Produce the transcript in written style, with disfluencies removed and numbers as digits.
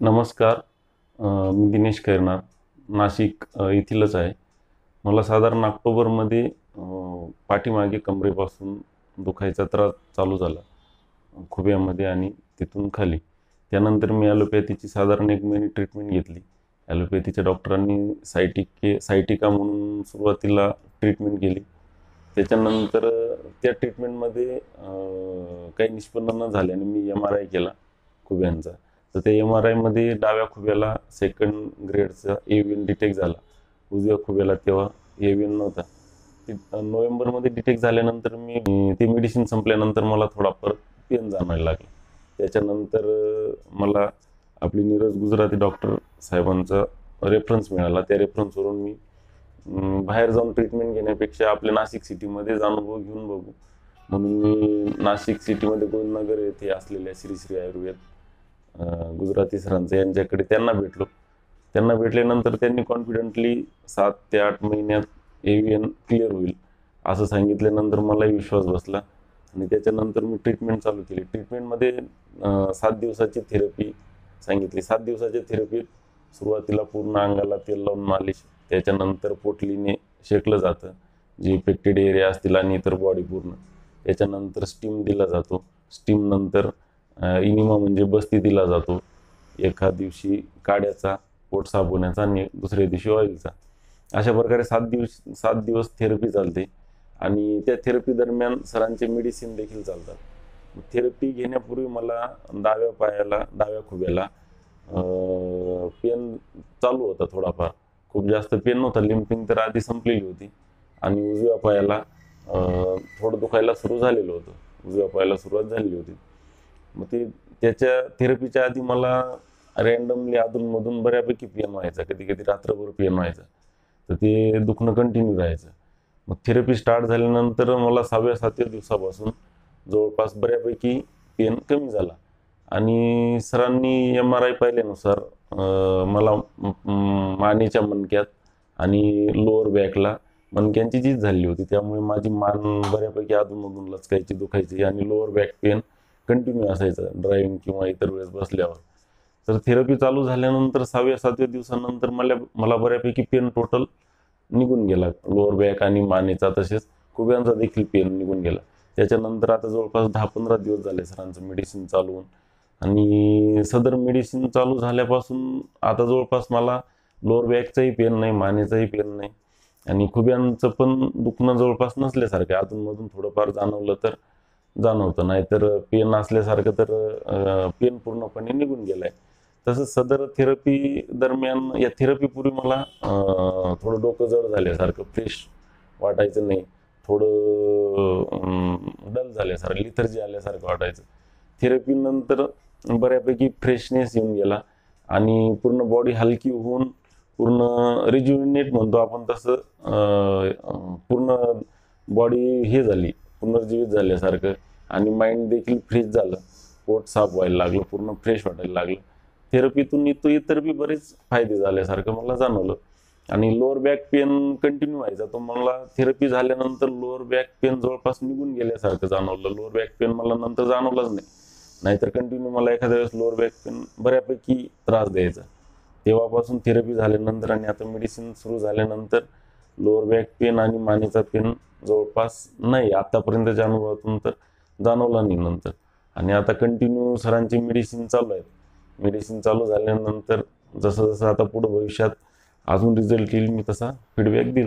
नमस्कार. मी दिनेश खैरनार, नाशिक येथीलच आहे. मला साधारण ऑक्टोबरमध्ये पाठीमागे कमरेपासून दुखायचा त्रास चालू झाला, खुब्यामध्ये आणि तिथून खाली. त्यानंतर मी ॲलोपॅथीची साधारण 1 महिने ट्रीटमेंट घेतली. ॲलोपॅथीच्या डॉक्टरांनी सायटिका म्हणून सुरुवातीला ट्रीटमेंट केली. त्याच्यानंतर त्या ट्रीटमेंटमध्ये काही निष्पन्न न झाल्याने मी MRI केला खुब्यांचा. तर त्या MRIमध्ये डाव्या खुब्याला 2nd ग्रेडचा AVN डिटेक्ट झाला. उजव्या खुब्याला तेव्हा AVN नव्हता. नोव्हेंबरमध्ये डिटेक्ट झाल्यानंतर मी ते मेडिसिन संपल्यानंतर मला थोडा परत पेन जाणवायला लागला. त्याच्यानंतर मला आपली नीरज गुजराती डॉक्टर साहेबांचा रेफरन्स मिळाला. त्या रेफरन्सवरून मी बाहेर जाऊन ट्रीटमेंट घेण्यापेक्षा आपल्या नाशिक सिटीमध्येच अनुभव घेऊन बघू म्हणून मी नाशिक सिटीमध्ये गोविंदनगर येथे असलेल्या श्री आयुर्वेद गुजराती सरांचं यांच्याकडे त्यांना भेटल्यानंतर त्यांनी कॉन्फिडेंटली 7 ते 8 महिन्यात AVN क्लिअर होईल असं सांगितल्यानंतर मलाही विश्वास बसला आणि त्याच्यानंतर मी ट्रीटमेंट चालू केली. ट्रीटमेंटमध्ये 7 दिवसाची थेरपी सांगितली. 7 दिवसाच्या थेरपीत सुरुवातीला पूर्ण अंगाला तेल लावून मालिश, त्याच्यानंतर पोटलीने शेकलं जातं जे इफेक्टेड एरिया असतील आणि इतर बॉडी पूर्ण. त्याच्यानंतर स्टीम दिला जातो. स्टीम नंतर इनिमा म्हणजे बस्ती दिला जातो. एका दिवशी काड्याचा, पोट साफ होण्याचा आणि दुसऱ्या दिवशी ऑइलचा. अशा प्रकारे 7 दिवस थेरपी चालते आणि त्या थेरपी दरम्यान सरांचे मेडिसिन देखील चालतात. थेरपी घेण्यापूर्वी मला डाव्या खुब्याला पेन चालू होता थोडाफार, खूप जास्त पेन नव्हता. लिम्पिंग तर आधी संपलेली होती आणि उजव्या पायाला थोडं दुखायला सुरू झालेलं होतं. उजव्या पायाला सुरुवात झालेली होती. मग त्याच्या थेरपीच्या आधी मला रँडमली अधूनमधून बऱ्यापैकी पेन व्हायचा, कधी कधी रात्रभर पेन व्हायचा. तर ते दुखणं कंटिन्यू राहायचं. मग थेरपी स्टार्ट झाल्यानंतर मला 6व्या-7व्या दिवसापासून जवळपास बऱ्यापैकी पेन कमी झाला आणि सरांनी MRI पाहिल्यानुसार मला मानेच्या मणक्यात आणि लोअर बॅकला मणक्यांची झीज झाली होती. त्यामुळे माझी मान बऱ्यापैकी अधूनमधून लचकायची, दुखायची आणि लोअर बॅक पेन कंटिन्यू असायचं ड्रायव्हिंग किंवा इतर वेळेस बसल्यावर. तर थेरपी चालू झाल्यानंतर 6व्या-7व्या दिवसानंतर मला बऱ्यापैकी पेन टोटल निघून गेला. लोअर बॅक आणि मानेचा तसेच खुब्यांचा देखील पेन निघून गेला. त्याच्यानंतर आता जवळपास 10-15 दिवस झाले सरांचं मेडिसिन चालू होऊन आणि सदर मेडिसिन चालू झाल्यापासून आता जवळपास मला लोअर बॅकचाही पेन नाही, मानेचाही पेन नाही आणि खुब्यांचं पण दुखणं जवळपास नसल्यासारखं. अधूनमधून थोडंफार जाणवलं तर जाणवतं, नाहीतर पेन असल्यासारखं तर पेन पूर्णपणे निघून गेलाय. तसंच सदर थेरपी दरम्यान या थेरपीपूर्वी मला थोडं डोकं जड झाल्यासारखं, फ्रेश वाटायचं नाही, थोडं डल झाल्यासारखं, लिथर्जी आल्यासारखं वाटायचं. थेरपीनंतर बऱ्यापैकी फ्रेशनेस येऊन गेला आणि पूर्ण बॉडी हलकी होऊन पूर्ण रिज्युनेट म्हणतो आपण तसं, पूर्ण बॉडी हे झाली, पुनर्जीवित झाल्यासारखं आणि माइंड देखील फ्रेश झालं. पोट साफ व्हायला लागलं, पूर्ण फ्रेश वाटायला लागलं. थेरपीतून इतर बी बरेच फायदे झाल्यासारखं मला जाणवलं आणि लोअर बॅक पेन कंटिन्यू व्हायचा. तो मला थेरपी झाल्यानंतर लोअर बॅक पेन जवळपास निघून गेल्यासारखं जाणवलं. लोअर बॅक पेन मला नंतर जाणवलंच नाही, नाहीतर कंटिन्यू मला एखाद्या वेळेस लोअर बॅक पेन बऱ्यापैकी त्रास द्यायचा. तेव्हापासून थेरपी झाल्यानंतर आणि आता मेडिसिन सुरू झाल्यानंतर लोअर बॅक पेन आणि मानेचा पेन जवळपास नाही, आतापर्यंतच्या अनुभवातून तर जाणवला नाही नंतर. आणि आता कंटिन्यू सरांची मेडिसिन चालू आहेत. मेडिसिन चालू झाल्यानंतर जसं आता पुढं भविष्यात अजून रिझल्ट येईल मी तसा फीडबॅक देईल.